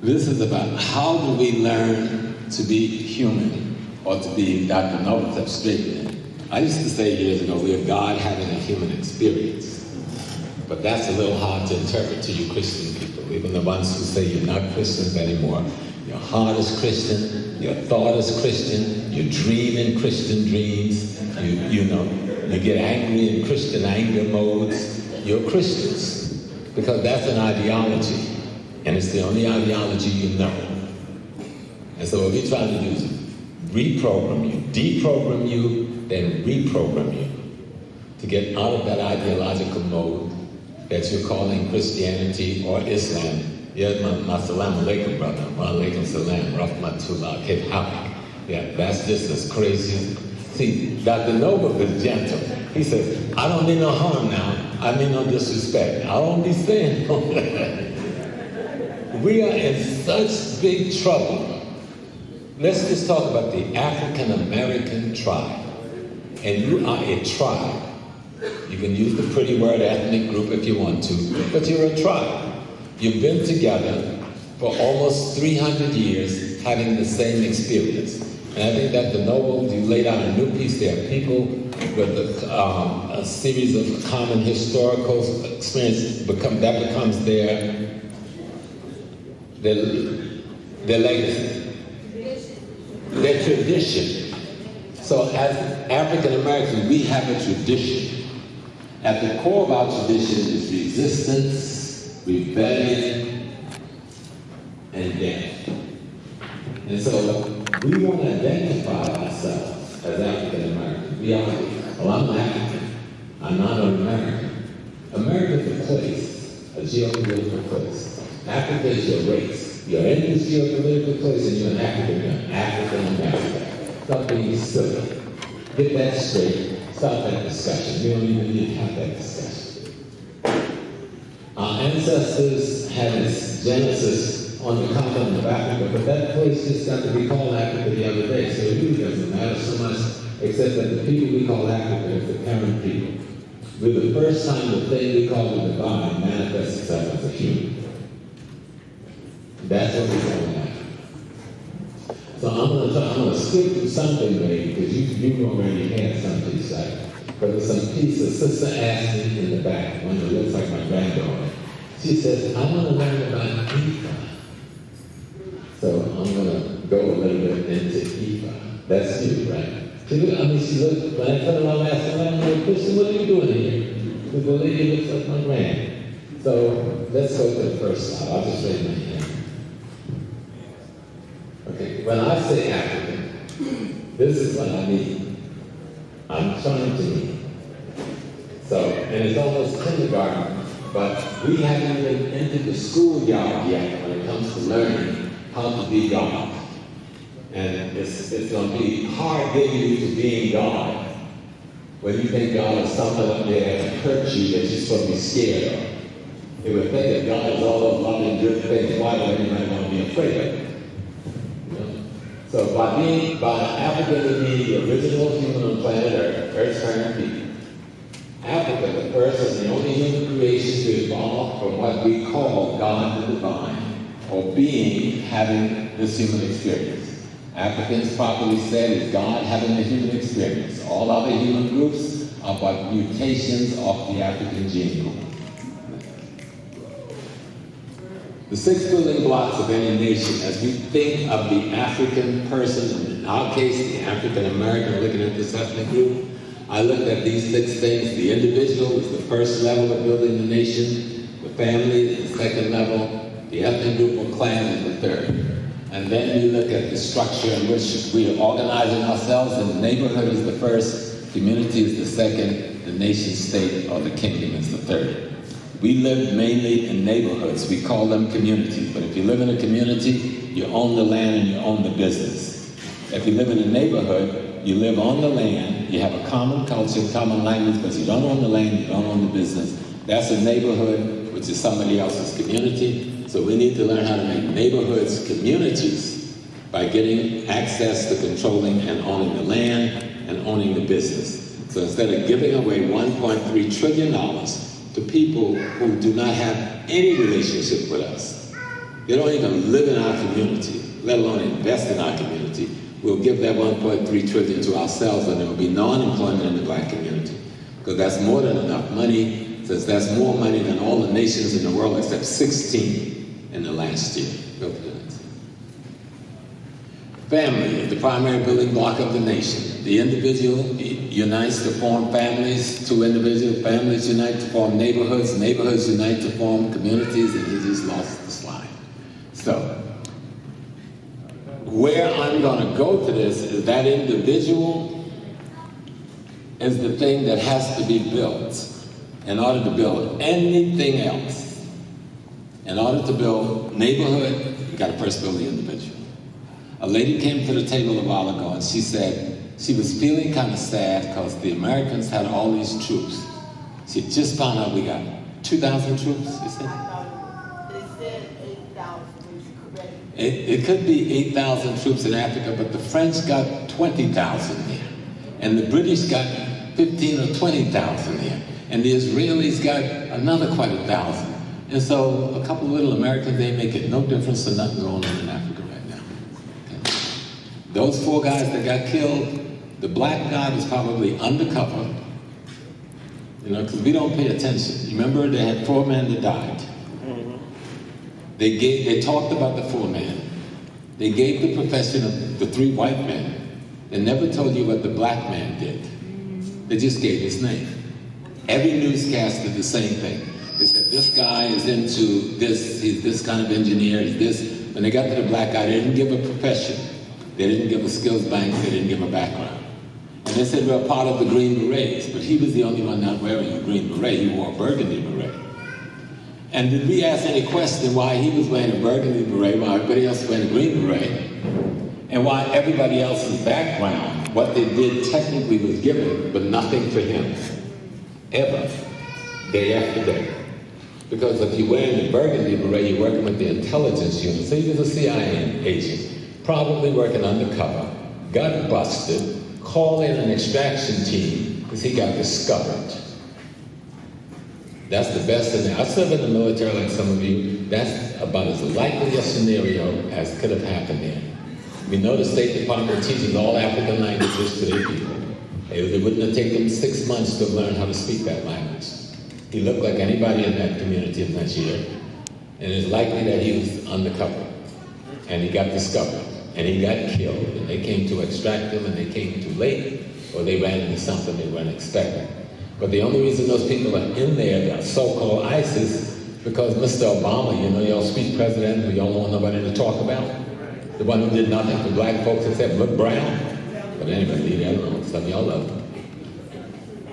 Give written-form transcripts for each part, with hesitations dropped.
This is about how do we learn to be human, or to be Dr. Noble straight. I used to say years ago, we are God having a human experience. But that's a little hard to interpret to you Christian people, even the ones who say you're not Christians anymore. Your heart is Christian, your thought is Christian, you dream in Christian dreams, you get angry in Christian anger modes. You're Christians, because that's an ideology, and it's the only ideology you know. And so what we try to do is reprogram you, deprogram you, then reprogram you to get out of that ideological mode that you're calling Christianity or Islam. Yeah, my salam alaikum, brother. Wa alaikum salam, rahmatullah, kif halik. Yeah, that's just as crazy. See, Dr. Noble is gentle. He says, I don't mean no harm now. I mean no disrespect. I don't be saying no. We are in such big trouble. Let's just talk about the African American tribe. And you are a tribe. You can use the pretty word ethnic group if you want to, but you're a tribe. You've been together for almost 300 years having the same experience. And I think that the Noble, you laid out a new piece there. People with a series of common historical experience, becomes their legacy, their tradition. So as African Americans, we have a tradition. At the core of our tradition is resistance, rebellion, and death. And so we want to identify ourselves as African Americans. We are, well, I'm African. I'm not an American. America is a place, a geopolitical place. Africa is your race. You're in this geopolitical place and you're an African. You're an African American. Stop being silly. Get that straight. Stop that discussion. We don't even need to have that discussion. Our ancestors had its genesis on the continent of Africa, but that place just got to be called Africa the other day, so it really doesn't matter so much, except that the people we call Africa is the parent people. We're the first time the thing we call the divine manifests itself as a human. That's what we call Africa. So I'm going to skip through something, Ray, because you already had something to say. But there's some piece a sister asked me in the back, one that looks like my granddaughter. She says, I want to learn about Ifa. So I'm going to go a little bit into Ifa. That's you, right? She looked, when I put her on last night, I'm like, Christian, what are you doing here? Because the lady looks like my grand. So let's go to the first slide. I'll just raise my hand. Okay, when I say African, this is what I mean. I'm trying to mean. So, and it's almost kindergarten, but we haven't even entered the schoolyard yet when it comes to learning how to be God. And it's going to be hard getting you to being God when you think God is something up there that hurts you that you're supposed to be scared of. If we think that God is all those loving good things, why would anybody want to be afraid of it? So by Africa being the original human on planet Earth, Earth's parent people, Africa, the first and the only human creation to evolve from what we call God the divine, or being having this human experience. Africans, properly said, is God having a human experience. All other human groups are but mutations of the African gene pool. The 6 building blocks of any nation, as we think of the African person, in our case, the African American, looking at this ethnic group, I looked at these 6 things. The individual is the first level of building the nation, the family is the second level, the ethnic group or clan is the third. And then you look at the structure in which we are organizing ourselves, and the neighborhood is the first, community is the second, the nation state or the kingdom is the third. We live mainly in neighborhoods. We call them communities. But if you live in a community, you own the land and you own the business. If you live in a neighborhood, you live on the land, you have a common culture, common language, but you don't own the land, you don't own the business. That's a neighborhood, which is somebody else's community. So we need to learn how to make neighborhoods communities by getting access to controlling and owning the land and owning the business. So instead of giving away $1.3 trillion to people who do not have any relationship with us, They don't even live in our community, let alone invest in our community. We'll give that 1.3 trillion to ourselves, and there will be no unemployment in the black community. Because that's more than enough money, says that's more money than all the nations in the world except 16 in the last year. Go for that. Family is the primary building block of the nation. The individual unites to form families, two individual families unite to form neighborhoods, neighborhoods unite to form communities, and he just lost the slide. So, where I'm going to go to this is that individual is the thing that has to be built in order to build anything else. In order to build neighborhood, you got to first build the individual. A lady came to the table a while ago and she said she was feeling kind of sad because the Americans had all these troops. She just found out we got 2,000 troops, you said? They said 8,000, correct? It could be 8,000 troops in Africa, but the French got 20,000 there. And the British got 15 or 20,000 there. And the Israelis got another quite 1,000. And so a couple of little Americans, they make it no difference to nothing going on in Africa right now. Okay. Those 4 guys that got killed, the black guy was probably undercover, you know, because we don't pay attention. You remember they had 4 men that died. They talked about the 4 men. They gave the profession of the 3 white men. They never told you what the black man did. They just gave his name. Every newscast did the same thing. They said, this guy is into this, he's this kind of engineer, he's this. When they got to the black guy, they didn't give a profession. They didn't give a skills bank, they didn't give a background. And they said, we're part of the Green Berets, but he was the only one not wearing a Green Beret, he wore a burgundy beret. And did we ask any question why he was wearing a burgundy beret, while everybody else was wearing a green beret, and why everybody else's background, what they did technically was given, but nothing for him, ever, day after day. Because if you're wearing the burgundy beret, you're working with the intelligence unit. So he was a CIA agent, probably working undercover, got busted, called in an extraction team because he got discovered. That's the best in there. I served in the military like some of you. That's about as likely a scenario as could have happened there. We know the State Department teaches all African languages to their people. It wouldn't have taken them 6 months to learn how to speak that language. He looked like anybody in that community in that year, and it's likely that he was undercover, and he got discovered, and he got killed, and they came to extract him, and they came too late, or they ran into something they weren't expecting. But the only reason those people are in there, that so-called ISIS, because Mr. Obama, you know, your sweet president who y'all don't want nobody to talk about, the one who did nothing for black folks except look brown. But anyway, leave that alone. Some of y'all love him.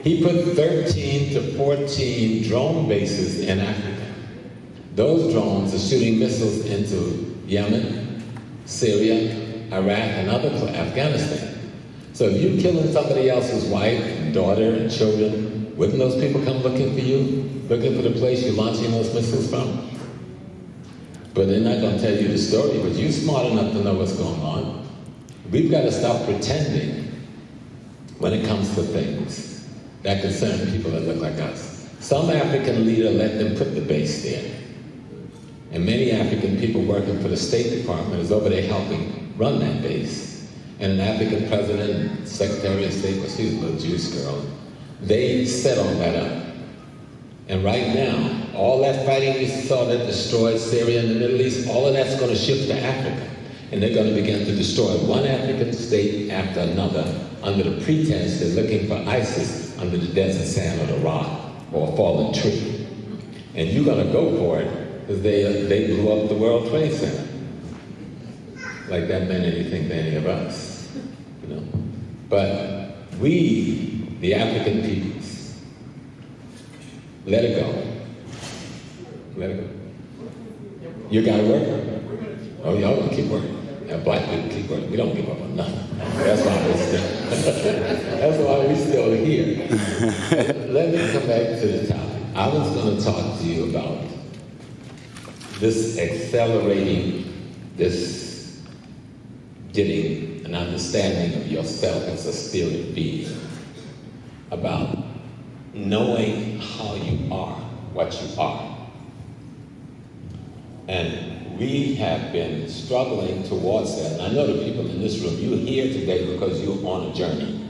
He put 13 to 14 drone bases in Africa. Those drones are shooting missiles into Yemen, Syria, Iraq, and Afghanistan. So if you're killing somebody else's wife, and daughter, and children, wouldn't those people come looking for you? Looking for the place you're launching those missiles from? But they're not going to tell you the story, but you're smart enough to know what's going on. We've got to stop pretending when it comes to things that concern people that look like us. Some African leader let them put the base there. And many African people working for the State Department is over there helping run that base. And an African president, Secretary of State, well, she's a little Jewish girl, they set all that up. And right now, all that fighting we saw that destroyed Syria and the Middle East, all of that's going to shift to Africa. And they're going to begin to destroy one African state after another under the pretense they're looking for ISIS under the desert sand or the rock or a fallen tree. And you're going to go for it because they blew up the World Trade Center. Like that meant anything to any of us, you know. But we, the African peoples, let it go. Let it go. You got to work. Oh, y'all gonna keep working. And black people keep working. We don't give up on nothing. That's why we're still. That's why we're still here. Let me come back to the topic. I was going to talk to you about this accelerating, this getting an understanding of yourself as a spirit being, about knowing how you are, what you are. And we have been struggling towards that. And I know the people in this room, you're here today because you're on a journey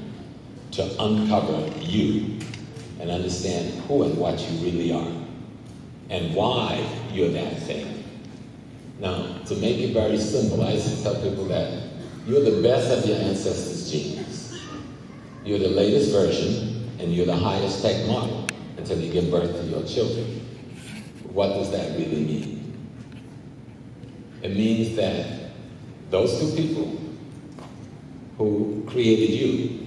to uncover you and understand who and what you really are and why you're that thing. Now, to make it very simple, I used to tell people that you're the best of your ancestors' genes. You're the latest version, and you're the highest tech model until you give birth to your children. What does that really mean? It means that those two people who created you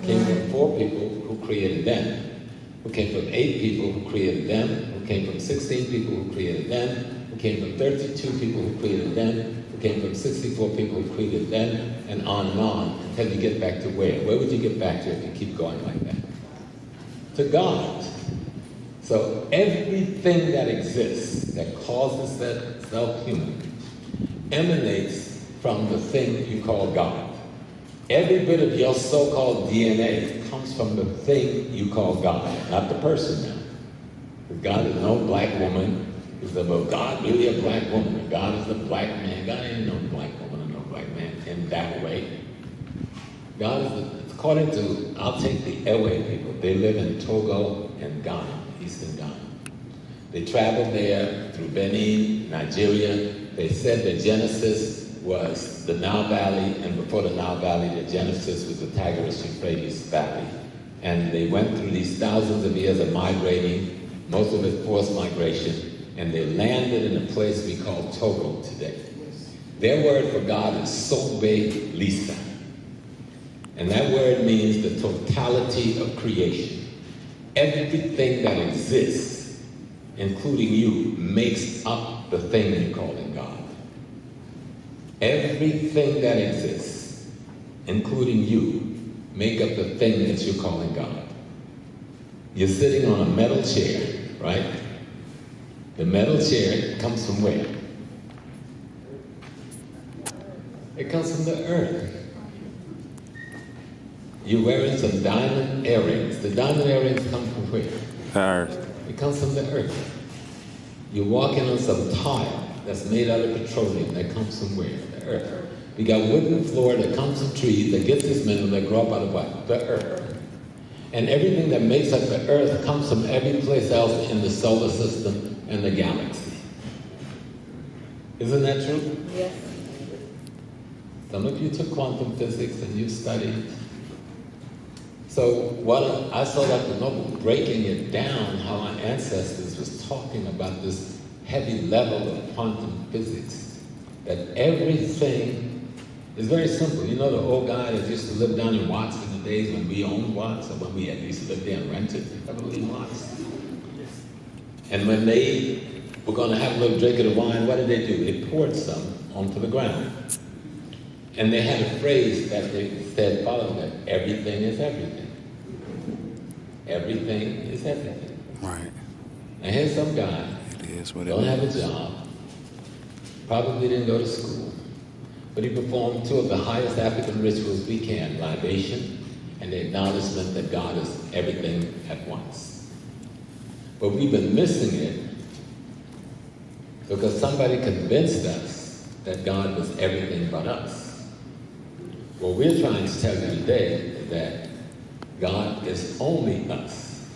came from 4 people who created them, who came from 8 people who created them, who came from 16 people who created them, who came from 32 people who created them, who came from 64 people who created them, and on until you get back to where? Where would you get back to if you keep going like that? To God. So everything that exists that causes itself human emanates from the thing you call God. Every bit of your so-called DNA comes from the thing you call God, not the person now. Because God is no black woman. Is about God really a black woman? God is a black man. God ain't no black woman or no black man in that way. God is, according to, I'll take the Ewe people. They live in Togo and Ghana, eastern Ghana. They traveled there through Benin, Nigeria. They said that Genesis was the Nile Valley, and before the Nile Valley, the Genesis was the Tigris-Euphrates Valley. And they went through these thousands of years of migrating, most of it forced migration, and they landed in a place we call Togo today. Their word for God is Sobe Lisa. And that word means the totality of creation. Everything that exists, including you, makes up the thing you're calling God. Everything that exists, including you, make up the thing that you're calling God. You're sitting on a metal chair, right? The metal chair comes from where? It comes from the earth. You're wearing some diamond earrings. The diamond earrings come from where? The earth. It comes from the earth. You're walking on some tile that's made out of petroleum that comes from where? The earth. We got wooden floor that comes from trees that gets this mineral that grow up out of what? The earth. And everything that makes up the earth comes from every place else in the solar system and the galaxy. Isn't that true? Yes. Some of you took quantum physics and you studied. So what I saw Dr. Noble breaking it down, how our ancestors was talking about this heavy level of quantum physics, that everything is very simple. You know the old guy that used to live down in Watts in the days when we owned Watts, or when we used to live there and rented, heavily in Watts. And when they were going to have a little drink of the wine, what did they do? They poured some onto the ground. And they had a phrase that they said following that: everything is everything. Everything is everything. Right. Now here's some guy, don't have a job, probably didn't go to school, but he performed 2 of the highest African rituals we can: libation and the acknowledgement that God is everything at once. But we've been missing it because somebody convinced us that God was everything but us. What we're trying to tell you today is that God is only us.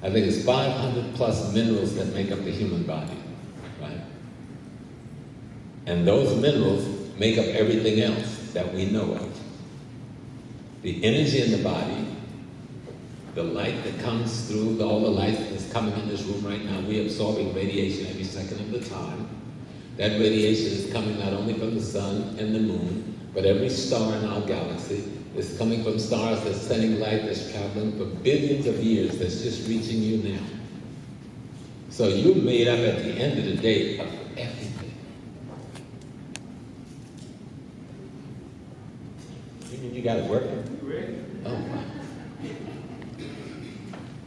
I think it's 500 plus minerals that make up the human body, right? And those minerals make up everything else that we know of. The energy in the body, the light that comes through, all the light that's coming in this room right now, we're absorbing radiation every second of the time. That radiation is coming not only from the sun and the moon, but every star in our galaxy is coming from stars that's sending light that's traveling for billions of years that's just reaching you now. So you're made up at the end of the day of everything. You mean you got it working? Oh, wow.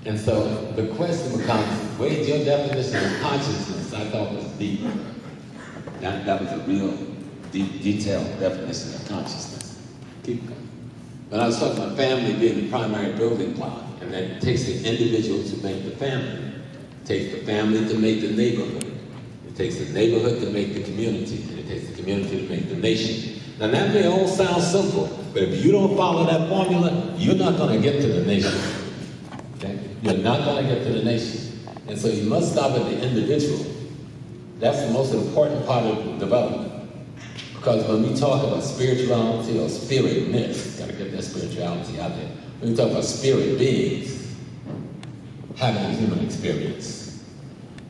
And so the question becomes, Wade, your definition of consciousness I thought was deep. That was a real deep, detailed definition of consciousness. Keep going. But I was talking about family being the primary building block, and that it takes the individual to make the family. It takes the family to make the neighborhood. It It takes the neighborhood to make the community, and it takes the community to make the nation. Now that may all sound simple, but if you don't follow that formula, you're not going to get to the nation. Okay? You're not going to get to the nation. And so you must stop at the individual. That's the most important part of development. Because when we talk about spirituality or spiritness, got to get that spirituality out there. When we talk about spirit beings having a human experience,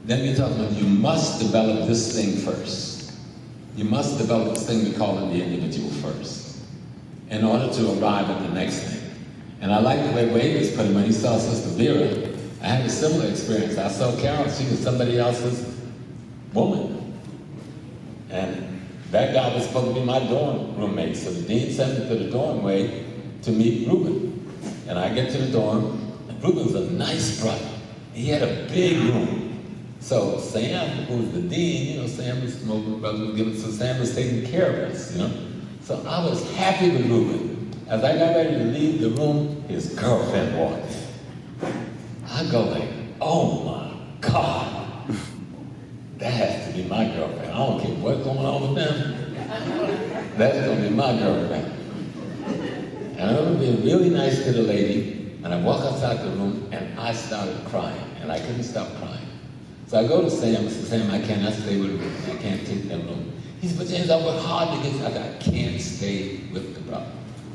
then we're talking about you must develop this thing first. You must develop this thing we call the individual first in order to arrive at the next thing. And I like the way Wade was put it when he saw Sister Vera. I had a similar experience. I saw Carol, she was somebody else's woman. And that guy was supposed to be my dorm roommate. So the dean sent me to the dormway to meet Reuben. And I get to the dorm, and Reuben's a nice brother. He had a big room. So Sam, who was the dean, Sam was smoking, brother was giving, so Sam was taking care of us, So I was happy with Reuben. As I got ready to leave the room, his girlfriend walked in. I go like, oh my God. That has to be my girlfriend. I don't care what's going on with them. That's going to be my girlfriend. And I remember being really nice to the lady, and I walk outside the room, and I started crying, and I couldn't stop crying. So I go to Sam, I said, Sam, I cannot stay with her. I can't take that room. He said, but James, I work hard to get you. I can't stay with the brother.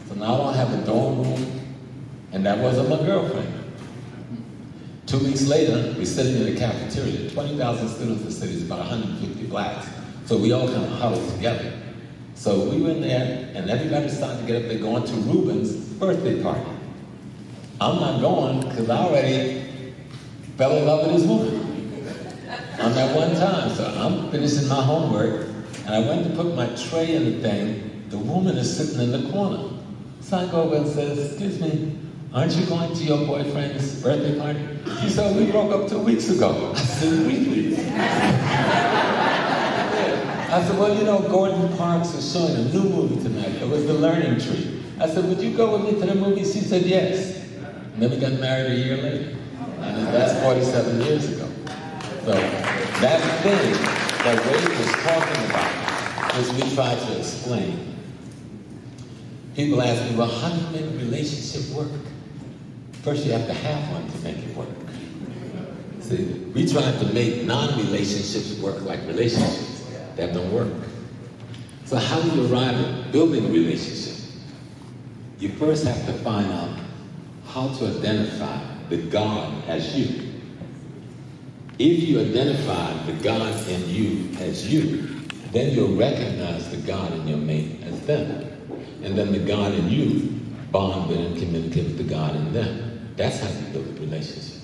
So now I don't have a dorm room, and that wasn't my girlfriend. 2 weeks later, we're sitting in the cafeteria. 20,000 students in the city, about 150 blacks. So we all kind of huddled together. So we were in there, and everybody started to get up there going to Reuben's birthday party. I'm not going, because I already fell in love with his woman on that one time. So I'm finishing my homework, and I went to put my tray in the thing. The woman is sitting in the corner. So I go over and says, excuse me, aren't you going to your boyfriend's birthday party? He said, we broke up 2 weeks ago. I said, really? I said, well, Gordon Parks is showing a new movie tonight. It was The Learning Tree. I said, would you go with me to the movie? She said, yes. And then we got married a year later. And that's 47 years ago. So that thing that Wade was talking about, which we tried to explain. People ask me, well, how do you make a relationship work? First, you have to have one to make it work. See, we tried to make non-relationships work like relationships. That don't work. So how do you arrive at building a relationship? You first have to find out how to identify the God as you. If you identify the God in you as you, then you'll recognize the God in your mate as them. And then the God in you bond with and communicate with the God in them. That's how you build a relationship.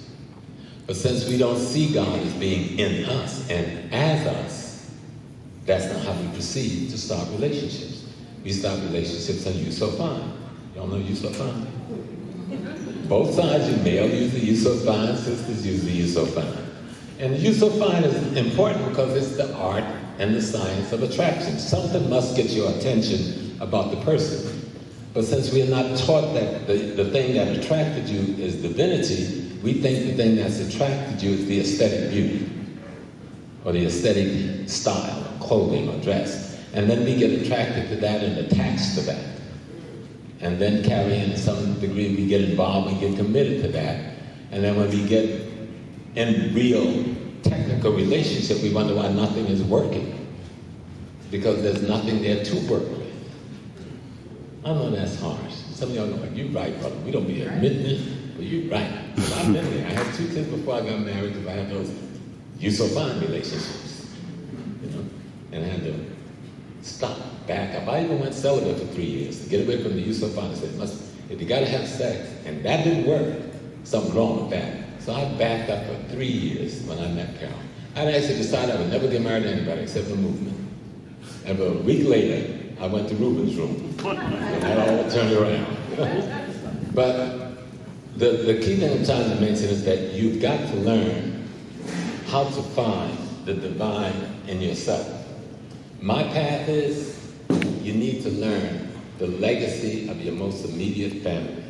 But since we don't see God as being in us and as us, that's not how we proceed to start relationships. We start relationships on You So Fine. Y'all know You So Fine? Both sides, you male use the You So Fine, sisters use the You So Fine. And You So Fine is important because it's the art and the science of attraction. Something must get your attention about the person. But since we are not taught that the thing that attracted you is divinity, we think the thing that's attracted you is the aesthetic beauty or the aesthetic style. Clothing or dress. And then we get attracted to that and attached to that. And then carry in some degree, we get involved, we get committed to that. And then when we get in real technical relationship, we wonder why nothing is working. Because there's nothing there to work with. I know that's harsh. Some of y'all go like, you're right, brother. We don't be admitting it, but you're right. I've been there. I had 2 kids before I got married because I had those You So Fine relationships. And I had to stop, back up. I even went celibate for 3 years to get away from the You So Fine. I said, if you gotta have sex, and that didn't work, something wrong with that. So I backed up for 3 years when I met Carol. I'd actually decided I would never get married to anybody except for movement. And about a week later, I went to Reuben's room. And that all turned around. But the key thing I'm trying to mention is that you've got to learn how to find the divine in yourself. My path is, you need to learn the legacy of your most immediate family.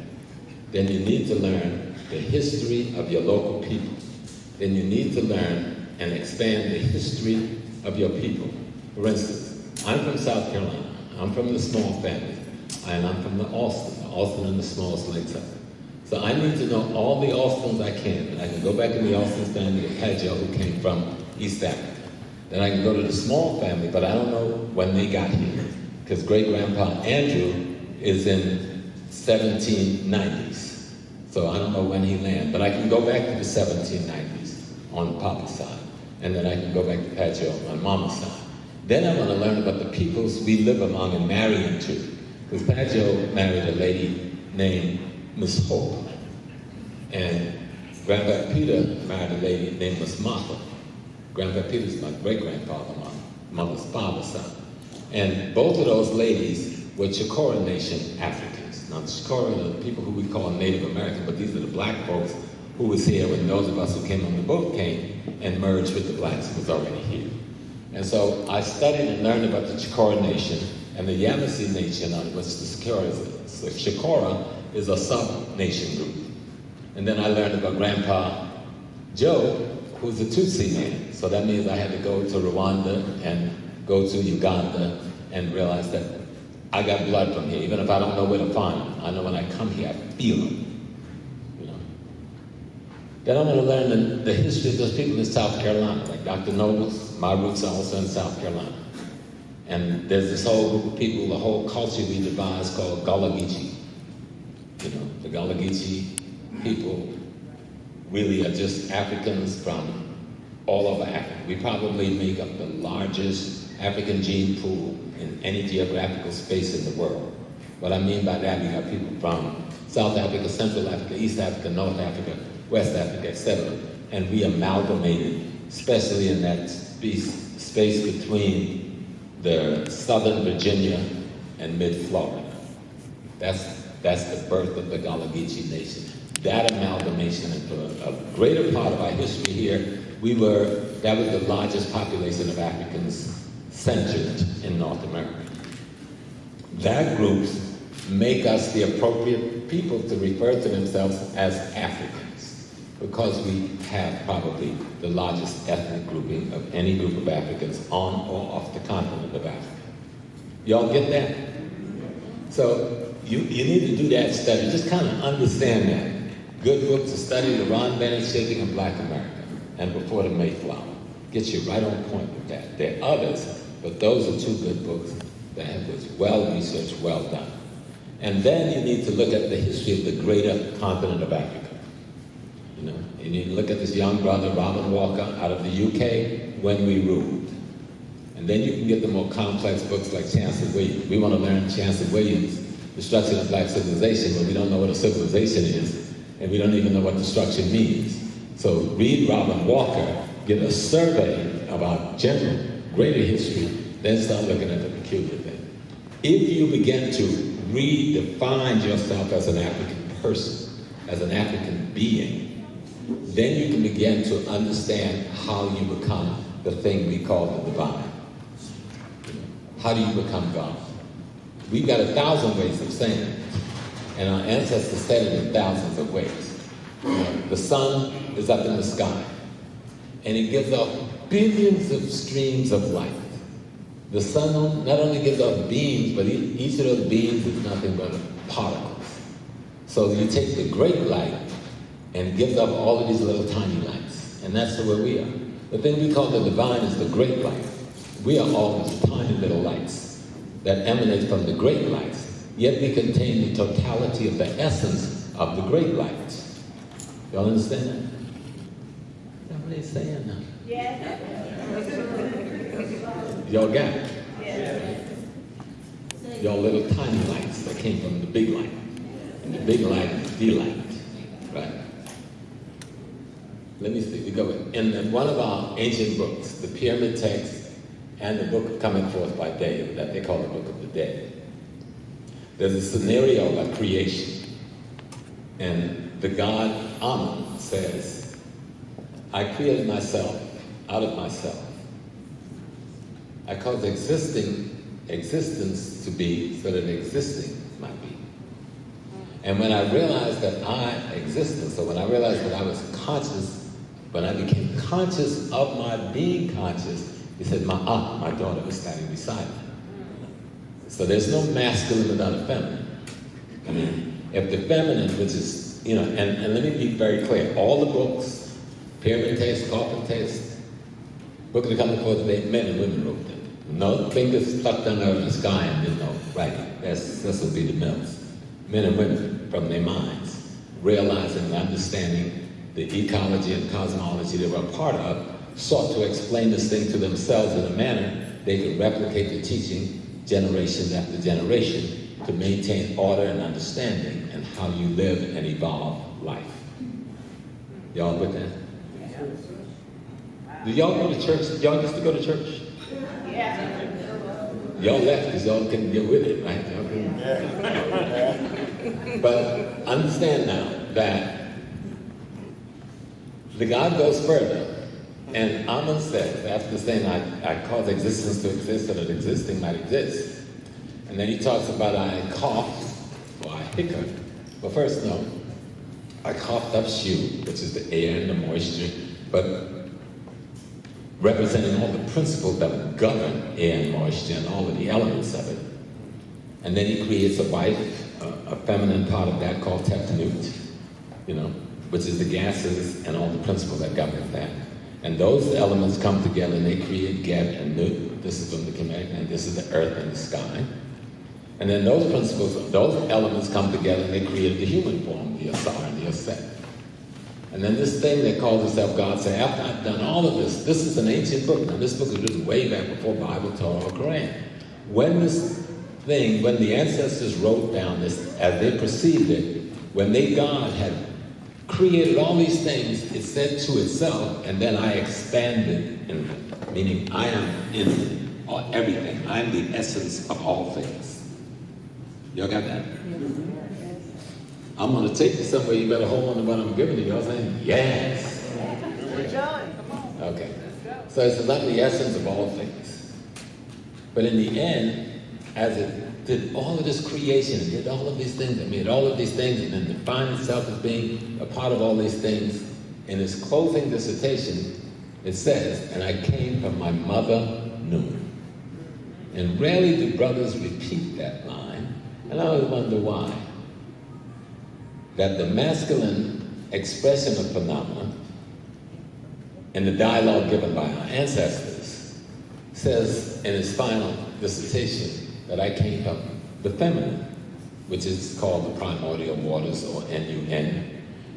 Then you need to learn the history of your local people. Then you need to learn and expand the history of your people. For instance, I'm from South Carolina. I'm from the small family, and I'm from the Austin and the small slave side. So I need to know all the Austins I can. And I can go back in the Austin family to Pajo, who came from East Africa. Then I can go to the small family, but I don't know when they got here, because great-grandpa Andrew is in 1790s. So I don't know when he landed, but I can go back to the 1790s on Papa's side. And then I can go back to Pajo on Mama's side. Then I want to learn about the peoples we live among and marry into. Because Pajo married a lady named Miss Hope. And Grandpa Peter married a lady named Miss Martha. Grandpa Peter's my great-grandfather, my mother's father's son. And both of those ladies were Chicora Nation Africans. Now, the Chicora are the people who we call Native American, but these are the black folks who was here when those of us who came on the boat came and merged with the blacks who was already here. And so I studied and learned about the Chicora Nation and the Yamasee Nation, on which the Chicora is. So Chicora is a sub-nation group. And then I learned about Grandpa Joe, who's a Tutsi man. So that means I had to go to Rwanda and go to Uganda and realize that I got blood from here. Even if I don't know where to find them, I know when I come here, I feel them. You know. Then I'm going to learn the history of those people in South Carolina, like Dr. Nobles. My roots are also in South Carolina. And there's this whole group of people, the whole culture we devised called Gullah Geechee. You know, the Gullah Geechee people really are just Africans from all over Africa. We probably make up the largest African gene pool in any geographical space in the world. What I mean by that, we got people from South Africa, Central Africa, East Africa, North Africa, West Africa, etc. And we amalgamated, especially in that space between the Southern Virginia and mid-Florida. That's the birth of the Gullah Geechee Nation. That amalgamation into a greater part of our history here, that was the largest population of Africans centered in North America. That group make us the appropriate people to refer to themselves as Africans, because we have probably the largest ethnic grouping of any group of Africans on or off the continent of Africa. Y'all get that? So you need to do that study, just kind of understand that. Good book to study, the Ron Bennett Shaping of Black America and Before the Mayflower. Gets you right on point with that. There are others, but those are two good books that was well researched, well done. And then you need to look at the history of the greater continent of Africa. You know, you need to look at this young brother, Robin Walker, out of the UK, When We Ruled. And then you can get the more complex books like Chancellor Williams. We want to learn Chancellor Williams' Destruction of Black Civilization, but we don't know what a civilization is. And we don't even know what destruction means. So read Robin Walker, get a survey about general, greater history, then start looking at the peculiar thing. If you begin to redefine yourself as an African person, as an African being, then you can begin to understand how you become the thing we call the divine. How do you become God? We've got 1,000 ways of saying it. And our ancestors said it in thousands of ways. The sun is up in the sky, and it gives off billions of streams of light. The sun not only gives off beams, but each of those beams is nothing but particles. So you take the great light and it gives off all of these little tiny lights, and that's the way we are. The thing we call the divine is the great light. We are all these tiny little lights that emanate from the great lights. Yet we contain the totality of the essence of the great light. Y'all understand that? Somebody's saying that. Yes. Y'all got it? Yes. Y'all little tiny lights that came from the big light. And the big light is the light. Right? Let me see. We go in one of our ancient books, the Pyramid Text and the Book of Coming Forth by Day, that they call the Book of the Dead. There's a scenario of creation, and the god Amun says, I created myself out of myself. I caused existence to be so that existing might be. And when I realized that I existed, so when I realized that I was conscious, when I became conscious of my being conscious, He said, my aunt, my daughter, was standing beside me. So there's no masculine without a feminine. I mean, if the feminine, which is, and let me be very clear, all the books, Pyramid Test, Coffin Test, Book of the Coming Forth Today, men and women wrote them. No fingers plucked down out of the sky and didn't know, right, this will be the mills. Men and women from their minds, realizing and understanding the ecology and cosmology they were a part of, sought to explain this thing to themselves in a manner they could replicate the teaching generation after generation to maintain order and understanding and how you live and evolve life. Y'all with that? Do y'all go to church? Y'all used to go to church? Yeah. Y'all left because y'all couldn't get with it, right? Y'all couldn't. But understand now that the God goes further. And Amun says, after saying, I cause existence to exist so that existing might exist. And then he talks about I coughed or I hiccup. But first, no. I coughed up Shu, which is the air and the moisture, but representing all the principles that would govern air and moisture and all of the elements of it. And then he creates a wife, a feminine part of that called Teptanut, which is the gases and all the principles that govern that. And those elements come together and they create Geb and Nut. This is from the Kemet, and this is the earth and the sky. And then those principles, those elements come together and they create the human form, the Asar and the Aset. And then this thing that calls itself God said, after I've done all of this is an ancient book. Now this book was written way back before Bible, Torah, or Quran. When the ancestors wrote down this, as they perceived it, when God had created all these things, it said to itself, and then I expanded in it, meaning I am in everything. I am the essence of all things. Y'all got that? I'm going to take you somewhere. You better hold on to what I'm giving you. Y'all saying, yes. Okay. So it's about the essence of all things. But in the end, as it did all of this creation, it did all of these things, it made all of these things, and then defined itself as being a part of all these things, in its closing dissertation, it says, and I came from my mother, Nun. And rarely do brothers repeat that line, and I always wonder why. That the masculine expression of phenomena in the dialogue given by our ancestors says in its final dissertation that I came from the feminine, which is called the primordial waters, or NUN.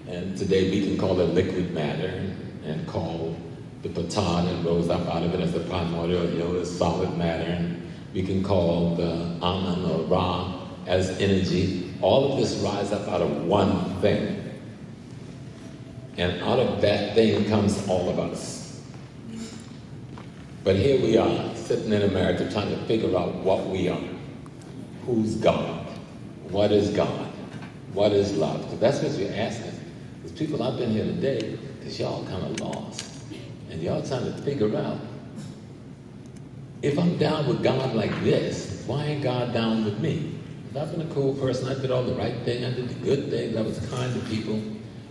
And today we can call it liquid matter and call the Patan that rose up out of it as the primordial, as solid matter. And we can call the Amun or Ra as energy. All of this rise up out of one thing. And out of that thing comes all of us. But here we are, sitting in America, trying to figure out what we are. Who's God? What is God? What is love? Because that's what you're asking. There's people out there here today, because y'all kind of lost. And y'all trying to figure out, if I'm down with God like this, why ain't God down with me? I've been a cool person, I did all the right thing, I did the good things, I was kind to people.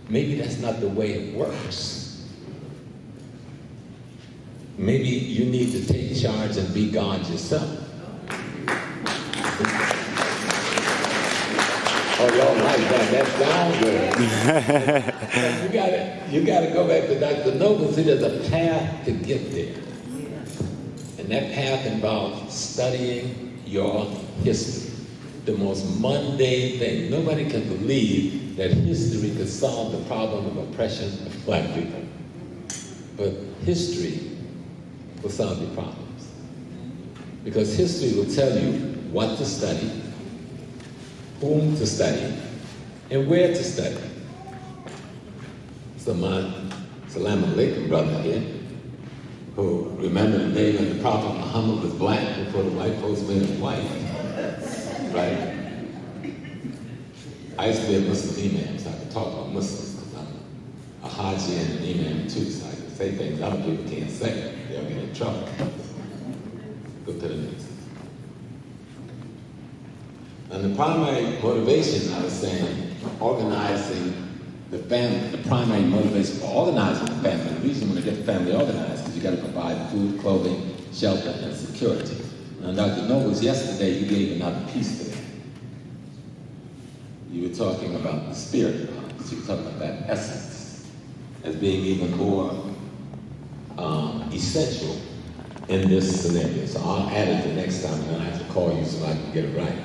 Maybe that's not the way it works. Maybe you need to take charge and be God yourself. Oh, y'all like that? That sounds good. you gotta go back to Dr. Noble. See, there's a path to get there. And that path involves studying your history. The most mundane thing. Nobody can believe that history could solve the problem of oppression of black people. But history will solve your problems. Because history will tell you what to study, whom to study, and where to study. So my Salam Alaikum brother here, who remembered the day when the Prophet Muhammad was black before the white folks made him white. Right? I used to be a Muslim imam, so I could talk about Muslims because I'm a Haji and an imam too, so I can say things other people can't say. They'll get in trouble. Go to the next. And the primary motivation, I was saying, organizing the family, the primary motivation for organizing the family, the reason we're going to get the family organized is you got to provide food, clothing, shelter, and security. Now, Dr. Nobles, yesterday you gave another piece to that. You were talking about the spirit box. You were talking about that essence as being even more essential in this scenario. So I'll add it the next time, and then I have to call you so I can get it right.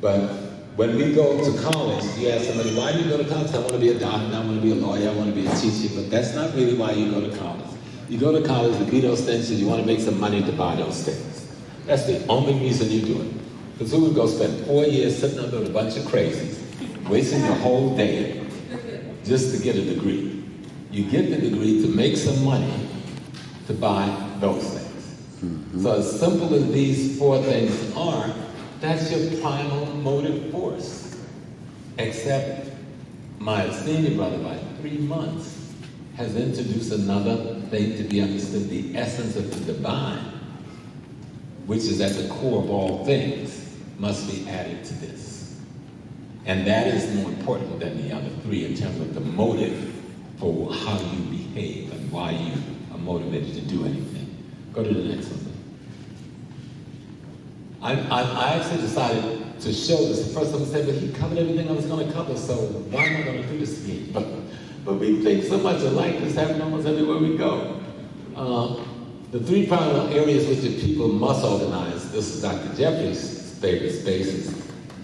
But when we go to college, you ask somebody, why do you go to college? I want to be a doctor, I want to be a lawyer, I want to be a teacher, but that's not really why you go to college. You go to college to be those things and you want to make some money to buy those things. That's the only reason you do it. Because who would go spend 4 years sitting under with a bunch of crazies, wasting your whole day just to get a degree? You get the degree to make some money to buy those things. So as simple as these 4 things are, that's your primal motive force. Except my senior brother, by 3 months, has introduced another thing to be understood, the essence of the divine, which is at the core of all things, must be added to this. And that is more important than the other 3 in terms of the motive for how you behave and why you are motivated to do anything. Go to the next one. I actually decided to show this. The first time I said, but he covered everything I was going to cover, so why am I going to do this again? But we think so much alike, this happens almost everywhere we go. The 3 primary areas which the people must organize, this is Dr. Jeffrey's favorite spaces: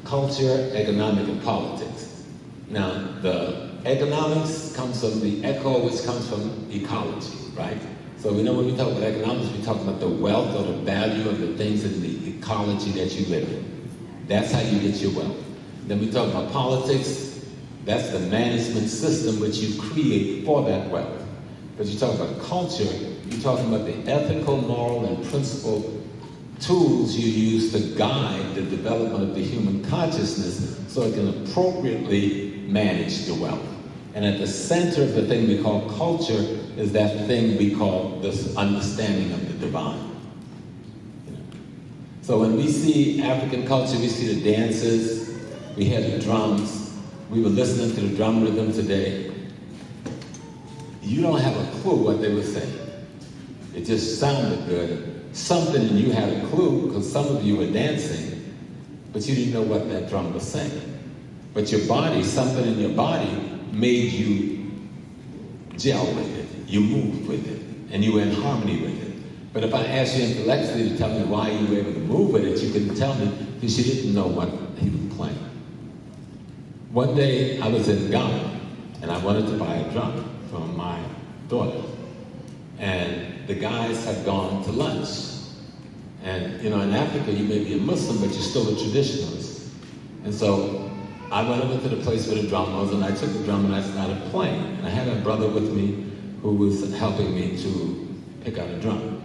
culture, economic, and politics. Now, the economics comes from the echo, which comes from ecology, right? So we know when we talk about economics, we talk about the wealth or the value of the things in the ecology that you live in. That's how you get your wealth. Then we talk about politics. That's the management system which you create for that wealth. But you talk about culture, you're talking about the ethical, moral, and principle tools you use to guide the development of the human consciousness so it can appropriately manage the wealth. And at the center of the thing we call culture is that thing we call this understanding of the divine. So when we see African culture, we see the dances, we hear the drums, we were listening to the drum rhythm today. You don't have a clue what they were saying. It just sounded good. Something in you had a clue because some of you were dancing, but you didn't know what that drum was saying. But your body, something in your body made you gel with it. You moved with it, and you were in harmony with it. But if I asked you intellectually to tell me why you were able to move with it, you couldn't tell me because you didn't know what he was playing. One day I was in Ghana, and I wanted to buy a drum from my daughter. And the guys had gone to lunch. And you know, in Africa, you may be a Muslim, but you're still a traditionalist. And so I went over to the place where the drum was, and I took the drum and I started playing. And I had a brother with me who was helping me to pick out a drum.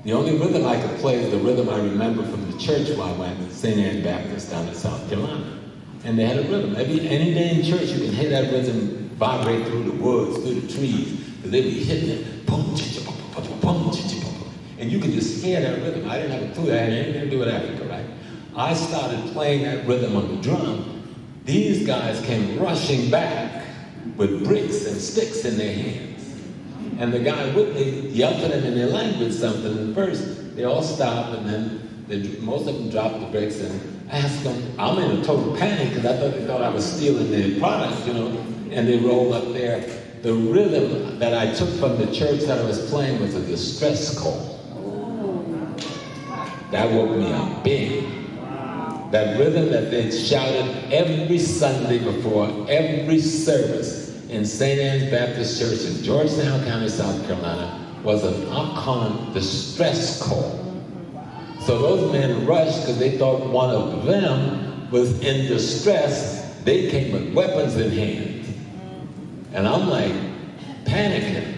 The only rhythm I could play is the rhythm I remember from the church where I went, St. Anne's Baptist down in South Carolina. And they had a rhythm. Any day in church, you can hear that rhythm vibrate through the woods, through the trees, because they be hitting it, boom, chitcha, boom, boom, boom, chitcha, boom. And you could just hear that rhythm. I didn't have a clue that had anything to do with Africa, right? I started playing that rhythm on the drum. These guys came rushing back with bricks and sticks in their hands. And the guy with me yelled at them in their language something. And first, they all stopped, and then most of them dropped the bricks, and I asked them, I'm in a total panic because I thought they thought I was stealing their product, you know, and they rolled up there. The rhythm that I took from the church that I was playing was a distress call. That woke me up big. That rhythm that they shouted every Sunday before every service in St. Anne's Baptist Church in Georgetown County, South Carolina, was an Akon distress call. So those men rushed because they thought one of them was in distress. They came with weapons in hand. And I'm like panicking,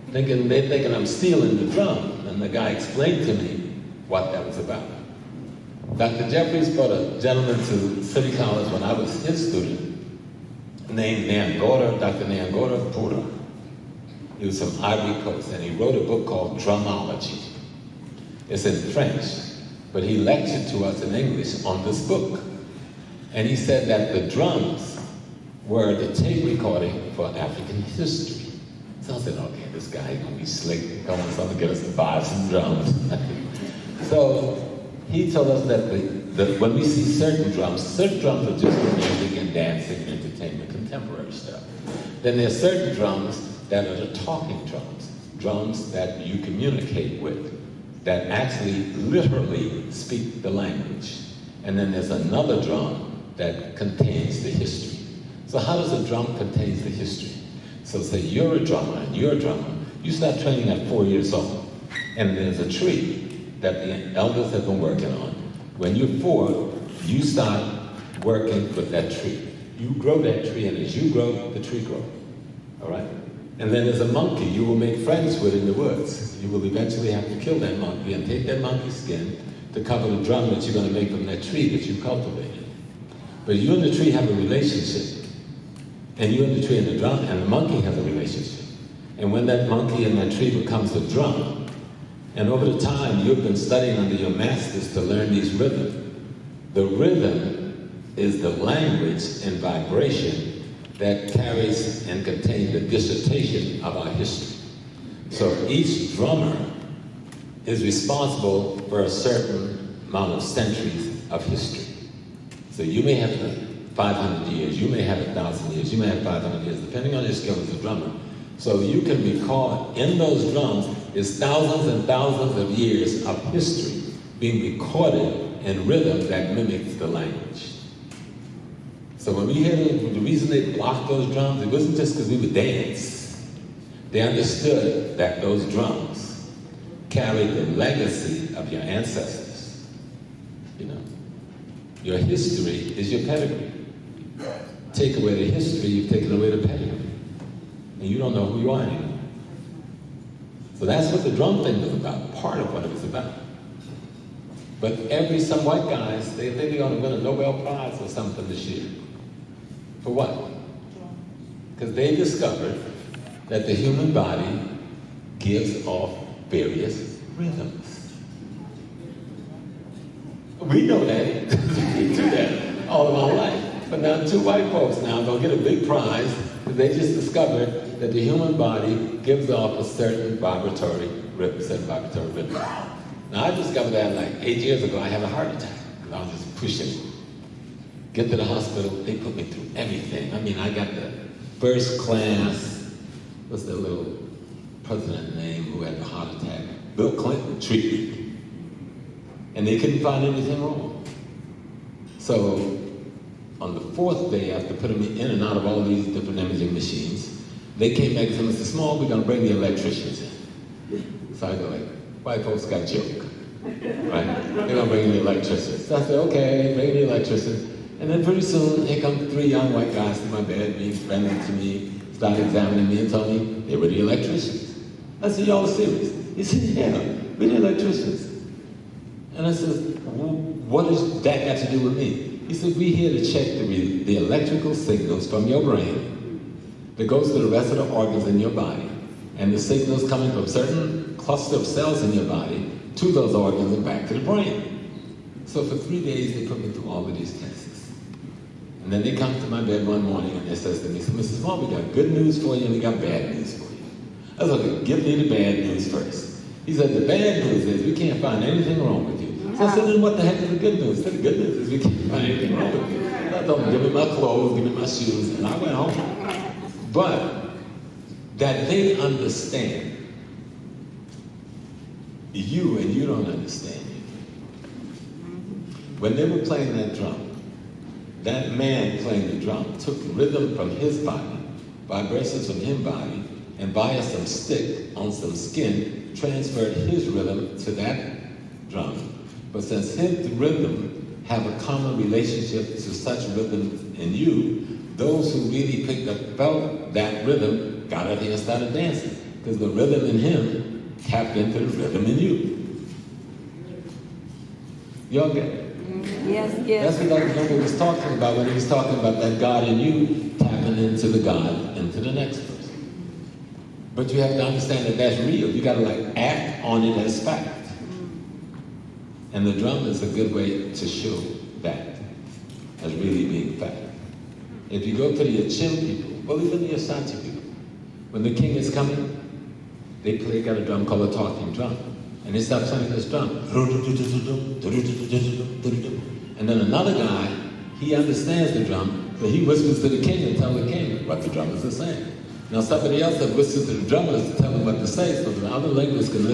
they're thinking I'm stealing the drum. And the guy explained to me what that was about. Dr. Jeffries brought a gentleman to City College when I was his student, named Dr. Nyangora Pura. He was from Ivory Coast, and he wrote a book called Drumology. It's in French, but he lectured to us in English on this book. And he said that the drums were the tape recording for African history. So I said, okay, this guy gonna be slick, going something to get us to buy some drums. So he told us that when we see certain drums are just for music and dancing and entertainment, contemporary stuff. Then there's certain drums that are the talking drums, drums that you communicate with, that actually literally speak the language. And then there's another drum that contains the history. So how does a drum contain the history? So say you're a drummer and you're a drummer. You start training at 4 years old, and there's a tree that the elders have been working on. When you're 4, you start working with that tree. You grow that tree, and as you grow, the tree grows. All right? And then there's a monkey you will make friends with in the woods. You will eventually have to kill that monkey and take that monkey's skin to cover the drum that you're going to make from that tree that you cultivated. But you and the tree have a relationship. And you and the tree and the drum and the monkey have a relationship. And when that monkey and that tree becomes a drum, and over the time you've been studying under your masters to learn these rhythms, the rhythm is the language and vibration that carries and contains the dissertation of our history. So each drummer is responsible for a certain amount of centuries of history. So you may have 500 years, you may have 1,000 years, you may have 500 years, depending on your skill as a drummer. So you can recall in those drums is thousands and thousands of years of history being recorded in rhythm that mimics the language. So when we hear the reason they blocked those drums, it wasn't just because we would dance. They understood that those drums carried the legacy of your ancestors. You know, your history is your pedigree. Take away the history, you've taken away the pedigree. And you don't know who you are anymore. So that's what the drum thing was about, part of what it was about. But some white guys, they think they're going to win a Nobel Prize or something this year. For what? Because they discovered that the human body gives off various rhythms. We know that. We do that all of our life. But now 2 white folks now are going to get a big prize because they just discovered that the human body gives off a certain vibratory rhythm. Now I discovered that like 8 years ago. I had a heart attack because I was just pushing. Get to the hospital, they put me through everything. I mean, I got the first class, what's the little president name who had the heart attack? Bill Clinton treatment. And they couldn't find anything wrong. So on the 4th day, after putting me in and out of all these different imaging machines, they came back and said, Mr. Small, we're going to bring the electricians in. So I go like, white folks got joke, right? They're going to bring the electricians. So I said, okay, bring the electricians. And then pretty soon, here come 3 young white guys to my bed, being friendly to me, started examining me and told me they were the electricians. I said, y'all are serious? He said, yeah, we're the electricians. And I said, well, what does that got to do with me? He said, we're here to check the electrical signals from your brain that goes to the rest of the organs in your body, and the signals coming from certain cluster of cells in your body to those organs and back to the brain. So for 3 days, they put me through all of these tests. And then they come to my bed one morning and they says to me, Mrs. Small, we got good news for you and we got bad news for you. I was like, give me the bad news first. He said, the bad news is we can't find anything wrong with you. So I said, then what the heck is the good news? The good news is we can't find anything wrong with you. I told him, give me my clothes, give me my shoes, and I went home. But that they understand you and you don't understand you. When they were playing that drum, that man playing the drum took rhythm from his body, vibrations from his body, and via some stick on some skin, transferred his rhythm to that drum. But since his rhythm have a common relationship to such rhythms in you, those who really picked up, felt that rhythm, got out here and started dancing. Because the rhythm in him tapped into the rhythm in you. Y'all get it? Yes, yes. That's what Dr. Jumbo was talking about when he was talking about that God in you tapping into the God into the next person. But you have to understand that that's real. You got to like act on it as fact. And the drum is a good way to show that as really being fact. If you go to the Achim people, well, even the Ashanti people, When the king is coming, they got a drum called a talking drum. And they start playing this drum. And then another guy, he understands the drum, so he whispers to the king and tells the king what the drum is saying. Now somebody else that whispers to the drummers to tell them what to say, so the other linguists can listen.